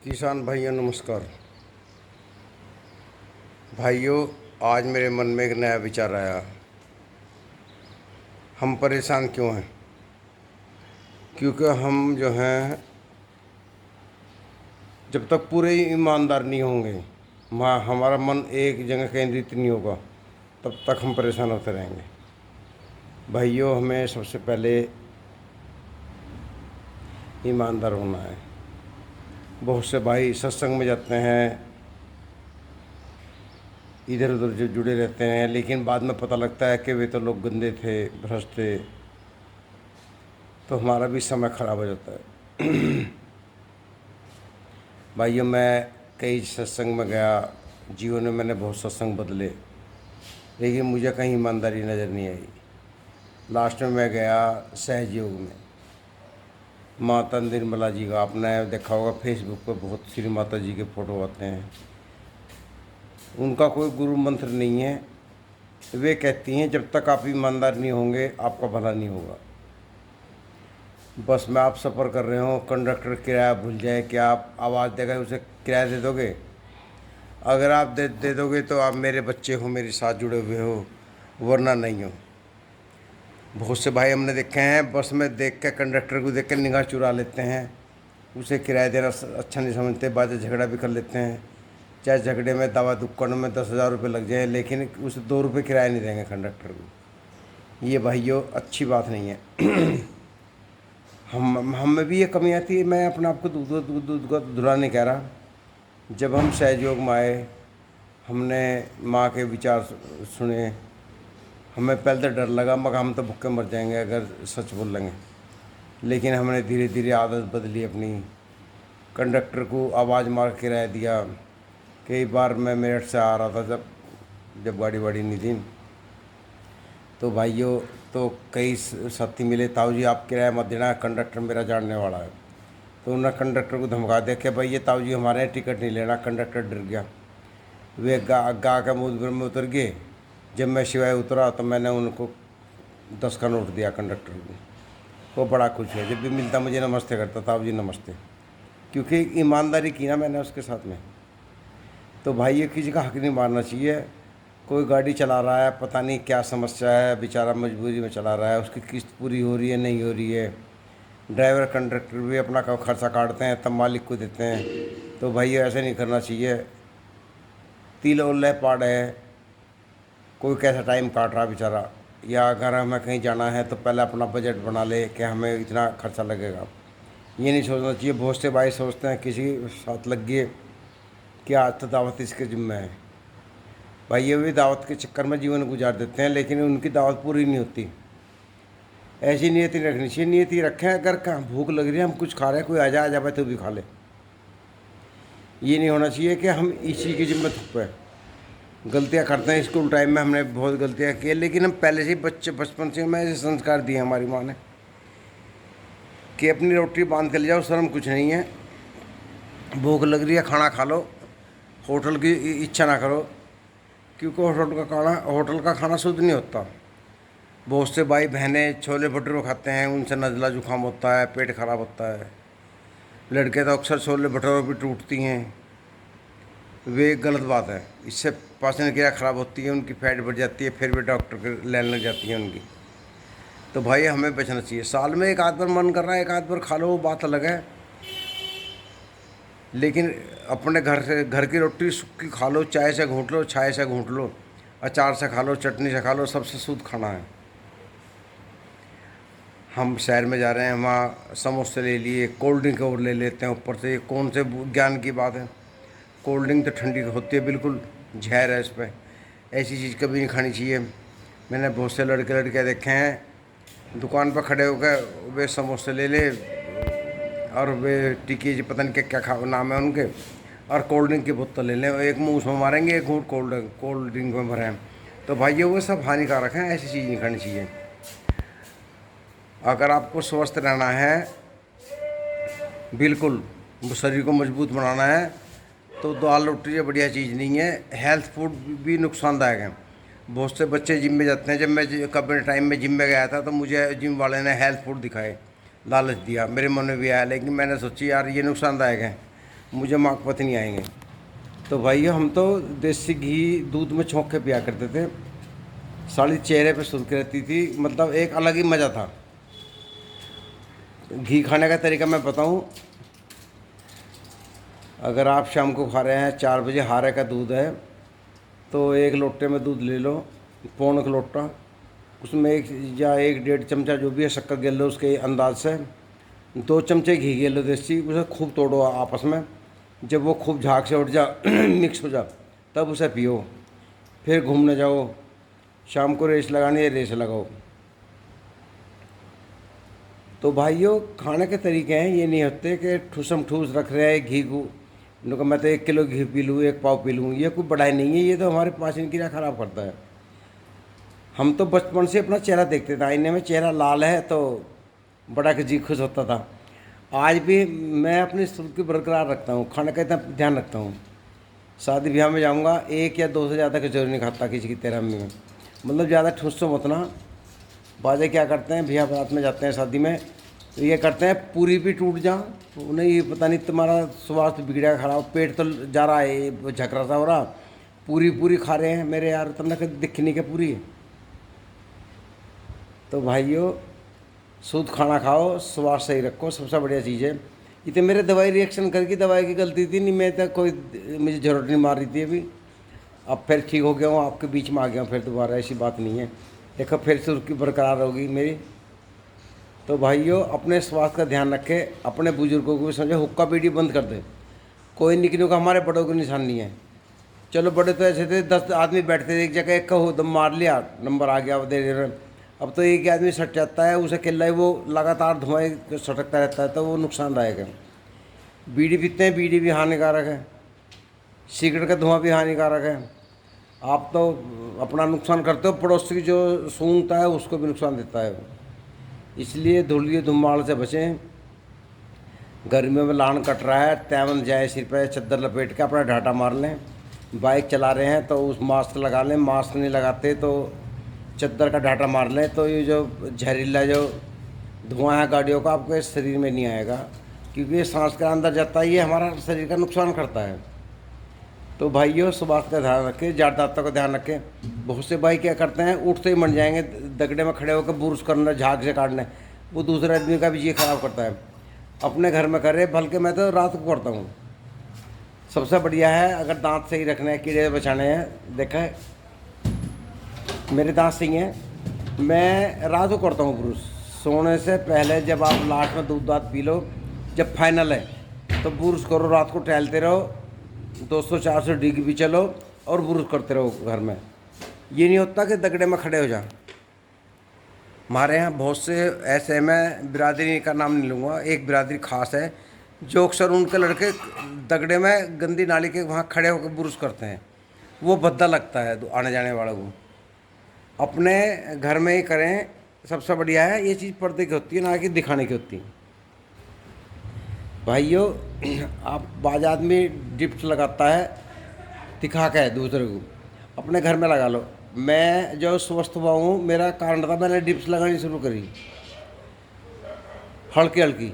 किसान भाइयों नमस्कार। भाइयों, आज मेरे मन में एक नया विचार आया। हम परेशान क्यों हैं? क्योंकि हम जो हैं, जब तक पूरे ईमानदार नहीं होंगे, हमारा मन एक जगह केंद्रित नहीं होगा, तब तक हम परेशान होते रहेंगे। भाइयों, हमें सबसे पहले ईमानदार होना है। बहुत से भाई सत्संग में जाते हैं, इधर उधर जो जुड़े रहते हैं, लेकिन बाद में पता लगता है कि वे तो लोग गंदे थे, भ्रष्ट थे, तो हमारा भी समय खराब हो जाता है। भाइयों, मैं कई सत्संग में गया, जीवन में मैंने बहुत सत्संग बदले, लेकिन मुझे कहीं ईमानदारी नज़र नहीं आई। लास्ट में मैं गया सहयोग में, माता निर्मला जी का, आपने देखा होगा फेसबुक पर बहुत श्री माता जी के फ़ोटो आते हैं। उनका कोई गुरु मंत्र नहीं है। वे कहती हैं जब तक आप ईमानदार नहीं होंगे आपका भला नहीं होगा। बस में आप सफ़र कर रहे हो, कंडक्टर किराया भूल जाए, क्या आप आवाज़ देगा उसे किराया दे दोगे? अगर आप दे दोगे तो आप मेरे बच्चे हो, मेरे साथ जुड़े हुए हो, वरना नहीं हो। बहुत से भाई हमने देखे हैं, बस में देख के, कंडक्टर को देख के निगाह चुरा लेते हैं, उसे किराया देना अच्छा नहीं समझते, बातें झगड़ा भी कर लेते हैं। चाहे झगड़े में, दवा दुक्कड़ में 10,000 रुपये लग जाए, लेकिन उसे 2 रुपये किराया नहीं देंगे कंडक्टर को। ये भाइयों अच्छी बात नहीं है। हम में भी ये कमी आती है। मैं अपने आप को दूध का धुला नहीं कह रहा। जब हम सहयोग में आए, हमने माँ के विचार सुने, हमें पहले तो डर लगा, मगर हम तो भूखे मर जाएंगे अगर सच बोल लेंगे, लेकिन हमने धीरे धीरे आदत बदली अपनी। कंडक्टर को आवाज़ मार के किराया दिया। कई बार मैं मेरठ से आ रहा था, जब गाड़ी वाड़ी नहीं थी, तो भाइयों, तो कई साथी मिले, ताऊ जी आप किराया मत देना, कंडक्टर मेरा जानने वाला है। तो उन्होंने कंडक्टर को धमका दिया कि भाई ये ताऊ जी हमारे यहाँ टिकट नहीं लेना। कंडक्टर डर गया, वे गा के मुँह में उतर गए। जब मैं सिवाय उतरा तो मैंने उनको 10 का नोट दिया कंडक्टर को। वो बड़ा खुश है, जब भी मिलता मुझे नमस्ते करता, ताऊ जी नमस्ते, क्योंकि ईमानदारी की ना मैंने उसके साथ में। तो भाई ये किसी का हक नहीं मारना चाहिए। कोई गाड़ी चला रहा है, पता नहीं क्या समस्या है, बेचारा मजबूरी में चला रहा है, उसकी किस्त पूरी हो रही है नहीं हो रही है, ड्राइवर कंडक्टर भी अपना खर्चा काटते हैं तब मालिक को देते हैं। तो भाई ऐसे नहीं करना चाहिए। तिल ओल्ले पाड़ है, कोई कैसा टाइम काट रहा बेचारा, या अगर हमें कहीं जाना है तो पहले अपना बजट बना ले कि हमें इतना खर्चा लगेगा। ये नहीं सोचना चाहिए। बहुत से भाई सोचते हैं किसी के साथ लग गए कि आज तो दावत इसके जिम्मे है। भाई ये भी दावत के चक्कर में जीवन गुजार देते हैं, लेकिन उनकी दावत पूरी नहीं होती। ऐसी नियति रखनी चाहिए। नियति रखें, अगर कहाँ भूख लग रही है, हम कुछ खा रहे हैं, कोई आ जाए तो भी खा ले। ये नहीं होना चाहिए कि हम इसी की जिम्मे थुपे। गलतियाँ करते हैं, स्कूल टाइम में हमने बहुत गलतियाँ की, लेकिन हम पहले से बचपन से हमें ऐसे संस्कार दिए हमारी माँ ने कि अपनी रोटी बांध के ले जाओ, शर्म कुछ नहीं है। भूख लग रही है, खाना खा लो, होटल की इच्छा ना करो, क्योंकि होटल का खाना शुद्ध नहीं होता। बहुत से भाई बहनें छोले भटूरे खाते हैं, उनसे नज़ला जुकाम होता है, पेट खराब होता है। लड़के तो अक्सर छोले भटूरे भी टूटती हैं। वे गलत बात है, इससे पाचन क्रिया खराब होती है, उनकी फैट बढ़ जाती है, फिर भी डॉक्टर के लाइन लग जाती है उनकी। तो भाई हमें बचना चाहिए। साल में एक आध बार मन कर रहा है, एक आध बार खा लो, वो बात अलग है, लेकिन अपने घर की रोटी सूखी खा लो, चाय से घूंट लो, छाय से घूंट लो, अचार से खा लो, चटनी से खा लो, सबसे शुद्ध खाना है। हम शहर में जा रहे हैं, वहाँ समोसे ले लिए, कोल्ड ड्रिंक और ले लेते हैं ऊपर से। ये कौन से ज्ञान की बात है? कोल्ड ड्रिंक तो ठंडी होती है, बिल्कुल जहर है इस पर। ऐसी चीज़ कभी नहीं खानी चाहिए। मैंने बहुत से लड़के देखे हैं, दुकान पर खड़े होकर वे समोसे ले ले, और वे टिक्की पता नहीं क्या क्या नाम है उनके, और कोल्ड ड्रिंक की बोतल ले लें, एक मुँह उसमें मारेंगे, एक घूंट कोल्ड ड्रिंक में भरें। तो भाई ये वो सब हानिकारक हैं, ऐसी चीज़ नहीं खानी चाहिए। अगर आपको स्वस्थ रहना है, बिल्कुल शरीर को मजबूत बनाना है, तो दाल रोटी ये बढ़िया चीज़ नहीं है। हेल्थ फूड भी नुकसानदायक है। बहुत से बच्चे जिम में जाते हैं। जब मैं कभी टाइम में जिम में गया था तो मुझे जिम वाले ने हेल्थ फूड दिखाए, लालच दिया, मेरे मन में भी आया, लेकिन मैंने सोची यार ये नुकसानदायक है, मुझे माकपत नहीं आएंगे। तो भाई हम तो देसी घी दूध में छोंक के पिया करते थे, साड़ी चेहरे पे सुर्ख रहती थी, मतलब एक अलग ही मज़ा था। घी खाने का तरीका मैं बताऊं, अगर आप शाम को खा रहे हैं 4 बजे, हारे का दूध है तो 1 लोटे में दूध ले लो, पौन का लोटा, उसमें 1 या 1 डेढ़ चमचा जो भी है शक्कर गेल लो, उसके अंदाज से 2 चमचे घी गेल लो देसी, उसे खूब तोड़ो आपस में। जब वो खूब झाग से उठ जा मिक्स हो जा, तब उसे पियो। फिर घूमने जाओ, शाम को रेस लगानी है रेस लगाओ। तो भाइयों खाने के तरीके हैं, ये नहीं होते कि ठूसम ठूस रख रहे हैं घी को, उनको मैं तो 1 किलो घी पी लूँ, 1 पाव पी लूँ, ये कोई बढ़ाई नहीं है, ये तो हमारे पाचन क्रिया खराब करता है। हम तो बचपन से अपना चेहरा देखते थे आईने में, चेहरा लाल है तो बड़ा कि जी खुश होता था। आज भी मैं अपनी सुर्खी बरकरार रखता हूँ, खाने का इतना ध्यान रखता हूँ। शादी ब्याह में जाऊँगा 1 या 2 से ज़्यादा कचौरी नहीं खाता किसी की तेरह में, मतलब ज़्यादा ठूस तो मत ना। बाजे क्या करते हैं, ब्याह बारात में जाते हैं शादी में, तो ये करते हैं पूरी भी टूट जा, उन्हें ये पता नहीं तुम्हारा स्वास्थ्य बिगड़ा खराब, पेट तो जा रहा है झकरा सा हो रहा, पूरी पूरी खा रहे हैं। मेरे यार तुमने कभी दिखी नहीं क्या पूरी? तो भाइयों शुद्ध खाना खाओ, स्वास्थ्य सही रखो, सबसे बढ़िया चीज़ है। ये तो मेरे दवाई रिएक्शन करके दवाई की गलती थी, नहीं मैं तो कोई मुझे जरूरत नहीं मार रही थी अभी। अब फिर ठीक हो गया हूँ, आपके बीच में आ गया हूँ फिर दोबारा, ऐसी बात नहीं है। देखो फिर सुर्खी बरकरार होगी मेरी। तो भाइयों अपने स्वास्थ्य का ध्यान रखें, अपने बुजुर्गों को भी समझो, हुक्का बीड़ी बंद कर दे। कोई निकलू का हमारे बड़ों को निशान नहीं है। चलो बड़े तो ऐसे थे 10 आदमी बैठते थे एक जगह, एक का हो दम मार लिया, नंबर आ गया दे रहे। अब तो एक ही आदमी सट जाता है, उसे किल्ला ही वो लगातार धुआं सटकता रहता है, तो वो नुकसानदायक है। बीड़ी पीते हैं, बीड़ी भी हानिकारक है, सिगरेट का धुआं भी हानिकारक है। आप तो अपना नुकसान करते हो, पड़ोस की जो सूंघता है उसको भी नुकसान देता है। इसलिए धूलिए धुम्माड़ से बचें। गर्मियों में लान कट रहा है, तैवन जाए सिर पर चद्दर लपेट के अपना ढाटा मार लें। बाइक चला रहे हैं तो उस मास्क लगा लें, मास्क नहीं लगाते तो चद्दर का ढाटा मार लें, तो ये जो जहरीला जो धुआं है गाड़ियों का आपके शरीर में नहीं आएगा, क्योंकि ये सांस के अंदर जाता है, ये हमारा शरीर का नुकसान करता है। तो भाइयों स्वास्थ्य का ध्यान रखें, जात दांतों का ध्यान रखें। बहुत से भाई क्या करते हैं, उठते ही मर जाएंगे, दगड़े में खड़े होकर बुरुश करना, झाग से काटना, वो दूसरे आदमी का भी ये खराब करता है। अपने घर में करे, बल्कि मैं तो रात को करता हूँ, सबसे बढ़िया है। अगर दांत सही रखने हैं, कीड़े बचाने हैं, देखा है मेरे दांत सही हैं, मैं रात को करता हूँ ब्रूस सोने से पहले। जब आप लास्ट में दूध दांत पी लो, जब फाइनल है तो ब्रूस करो, रात को टहलते रहो, 200-400 डिग्री भी चलो और ब्रूस करते रहो घर में। ये नहीं होता कि दगड़े में खड़े हो जा। हमारे यहाँ बहुत से ऐसे, मैं बिरादरी का नाम नहीं लूँगा, एक बिरादरी खास है जो अक्सर उनके लड़के दगड़े में गंदी नाली के वहाँ खड़े होकर ब्रूस करते हैं, वो भद्दा लगता है आने जाने वालों को। अपने घर में ही करें, सबसे बढ़िया है। ये चीज़ पर्दे की होती है, ना कि दिखाने की होती है। भाइयों आप बाज आदमी डिप्स लगाता है दिखा के दूसरे को, अपने घर में लगा लो। मैं जो स्वस्थ हुआ हूँ, मेरा कारण था मैंने डिप्स लगानी शुरू करी हल्की हल्की।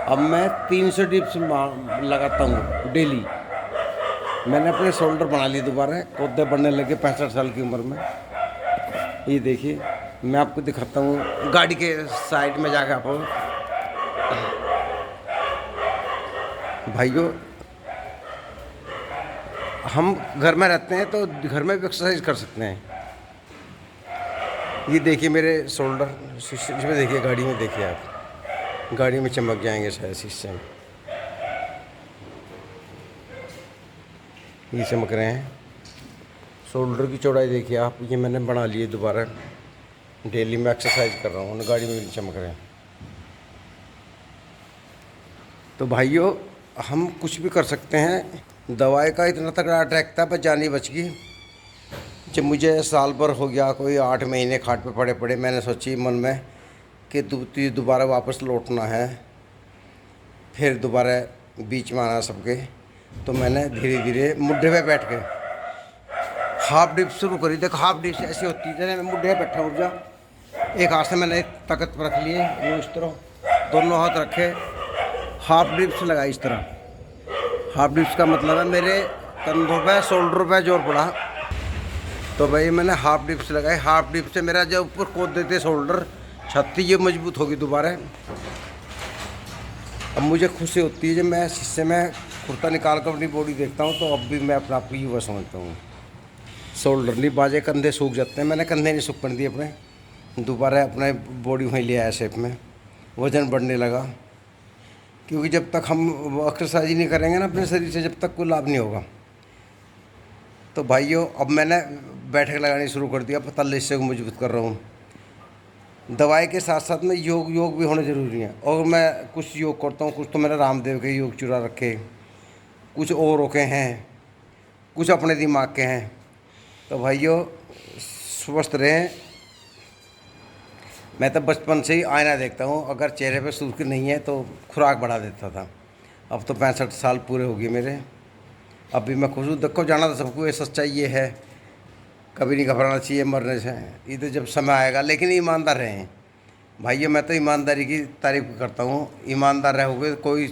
अब मैं 300 डिप्स लगाता हूँ डेली। मैंने अपने शोल्डर बना लिए दोबारा, कोदे बढ़ने लगे 65 साल की उम्र में। ये देखिए मैं आपको दिखाता हूँ, गाड़ी के साइड में जाकर आप भाइयों, हम घर में रहते हैं तो घर में भी एक्सरसाइज कर सकते हैं। ये देखिए मेरे शोल्डर शीशे में, देखिए गाड़ी में, देखिए आप गाड़ी में चमक जाएंगे शायद शीशे में, ये चमक रहे हैं। शोल्डर की चौड़ाई देखिए आप, ये मैंने बना लिए दोबारा, डेली में एक्सरसाइज कर रहा हूँ, गाड़ी में भी चमक रहे हैं। तो भाइयों हम कुछ भी कर सकते हैं। दवाई का इतना तगड़ा अटैक था, पर जान ही बच गई। जब मुझे साल भर हो गया, कोई 8 महीने खाट पे पड़े पड़े, मैंने सोची मन में कि दोबारा वापस लौटना है, फिर दोबारा बीच में आना सबके। तो मैंने धीरे धीरे मुड्ढे पे बैठ के हाफ डिप शुरू करी। देखो हाफ डिप ऐसी होती है, मैं मुड्ढे पे बैठा ऊर्जा, एक हाथ से मैंने ताकत पर रख लिए, यूँ इस तरह दोनों हाथ रखे हाफ डिप्स लगाई इस तरह। हाफ डिप्स का मतलब है मेरे कंधों पे, शोल्डर पे जोर पड़ा, तो भाई मैंने हाफ डिप्स लगाए। हाफ डिप्स से मेरा जो ऊपर कूद देते शोल्डर, छाती, ये मजबूत होगी दोबारा। अब मुझे खुशी होती है जब मैं शीशे में कुर्ता निकाल कर अपनी बॉडी देखता हूँ, तो अब भी मैं अपने आप को युवा समझता हूँ। शोल्डर नहीं बाजे, कंधे सूख जाते हैं। मैंने कंधे नहीं सूखने दिए अपने, दोबारा अपने बॉडी वहीं ले आया शेप में, वज़न बढ़ने लगा। क्योंकि जब तक हम एक्सरसाइज नहीं करेंगे ना अपने शरीर से, जब तक कोई लाभ नहीं होगा। तो भाइयों, अब मैंने बैठक लगानी शुरू कर दिया, तल्ले हिस्से को मजबूत कर रहा हूँ। दवाई के साथ साथ में योग भी होना ज़रूरी है। और मैं कुछ योग करता हूँ, कुछ तो मैंने रामदेव के योग चुरा रखे, कुछ और के हैं, कुछ अपने दिमाग के हैं। तो भाइयों, स्वस्थ रहें। मैं तो बचपन से ही आईना देखता हूँ, अगर चेहरे पे सुर्खी नहीं है तो खुराक बढ़ा देता था। अब तो 65 साल पूरे हो गए मेरे, अब भी मैं खुश हूँ। देखो, जाना तो सबको, ये सच्चाई ये है, कभी नहीं घबराना चाहिए मरने से। ये तो जब समय आएगा, लेकिन ईमानदार रहें भाइयों। मैं तो ईमानदारी की तारीफ करता हूँ। ईमानदार रहोगे, कोई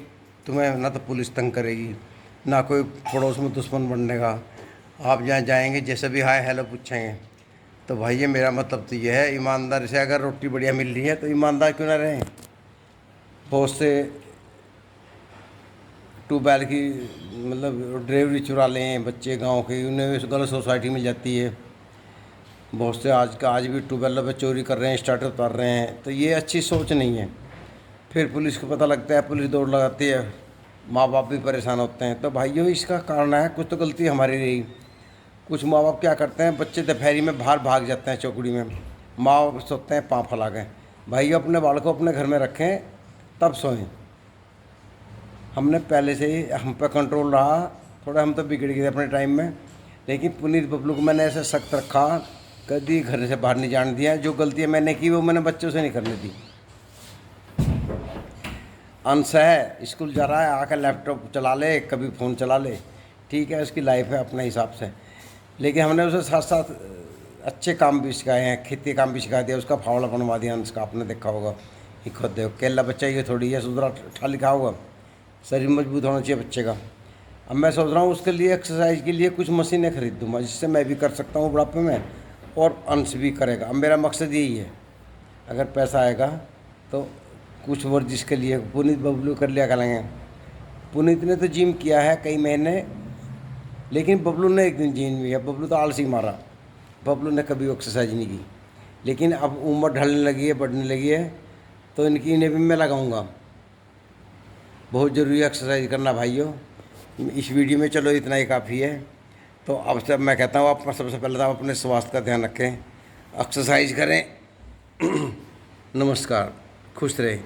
तुम्हें ना तो पुलिस तंग करेगी, ना कोई पड़ोस में दुश्मन बनने का। आप जहाँ जाएंगे जैसे भी हाय हेलो पूछेंगे। तो भाई, मेरा मतलब तो ये है, ईमानदारी से अगर रोटी बढ़िया मिल रही है तो ईमानदार क्यों ना रहें। बहुत से ट्यूबवेल की मतलब ड्राइवरी चुरा लें बच्चे गांव के, उन्हें गलत सोसाइटी मिल जाती है। बहुत से आज भी ट्यूबवेलों पे चोरी कर रहे हैं, स्टार्टर उतार रहे हैं। तो ये अच्छी सोच नहीं है। फिर पुलिस को पता लगता है, पुलिस दौड़ लगाती है, माँ बाप भी परेशान होते हैं। तो भाइयों, इसका कारण है कुछ तो गलती हमारी रही। कुछ माँ बाप क्या करते हैं, बच्चे दोपहरी में बाहर भाग जाते हैं चौकड़ी में, माँ बाप सोते हैं पाँव फैला के। भाइयों, अपने बाल को अपने घर में रखें, तब सोएं। हमने पहले से ही, हम पे कंट्रोल रहा थोड़ा, हम तो बिगड़ गए अपने टाइम में। लेकिन पुनीत बबलू को मैंने ऐसे सख्त रखा, कभी घर से बाहर नहीं जाने दिया। जो गलतियाँ मैंने की वो मैंने बच्चों से नहीं करने दी। अंश है, स्कूल जा रहा है, आकर लैपटॉप चला ले, कभी फ़ोन चला ले, ठीक है, उसकी लाइफ है अपने हिसाब से। लेकिन हमने उसे साथ साथ अच्छे काम भी सिखाए हैं, खेती काम भी सिखा दिया। उसका फावड़ा बनवा दिया अंश का, आपने देखा होगा कि खुद देखो, केला बच्चा ये थोड़ी है सुधरा ठा लिखा होगा। शरीर मजबूत होना चाहिए बच्चे का। अब मैं सोच रहा हूँ उसके लिए, एक्सरसाइज के लिए कुछ मशीनें खरीद दूँगा, जिससे मैं भी कर सकता हूँ बुढ़ापे में, और अंश भी करेगा। अब मेरा मकसद यही है, अगर पैसा आएगा तो कुछ वर्जिश के लिए पुनीत बबलू कर लिया करेंगे। पुनीत ने तो जिम किया है कई महीने, लेकिन बबलू ने एक दिन जिम किया। बबलू तो आलसी मारा, बबलू ने कभी एक्सरसाइज नहीं की। लेकिन अब उम्र ढलने लगी है, बढ़ने लगी है, तो इन्हें भी मैं लगाऊंगा। बहुत ज़रूरी है एक्सरसाइज करना भाइयों। इस वीडियो में चलो इतना ही काफ़ी है। तो अब से मैं कहता हूँ, आप सबसे पहले तो आप अपने स्वास्थ्य का ध्यान रखें, एक्सरसाइज करें। नमस्कार, खुश रहें।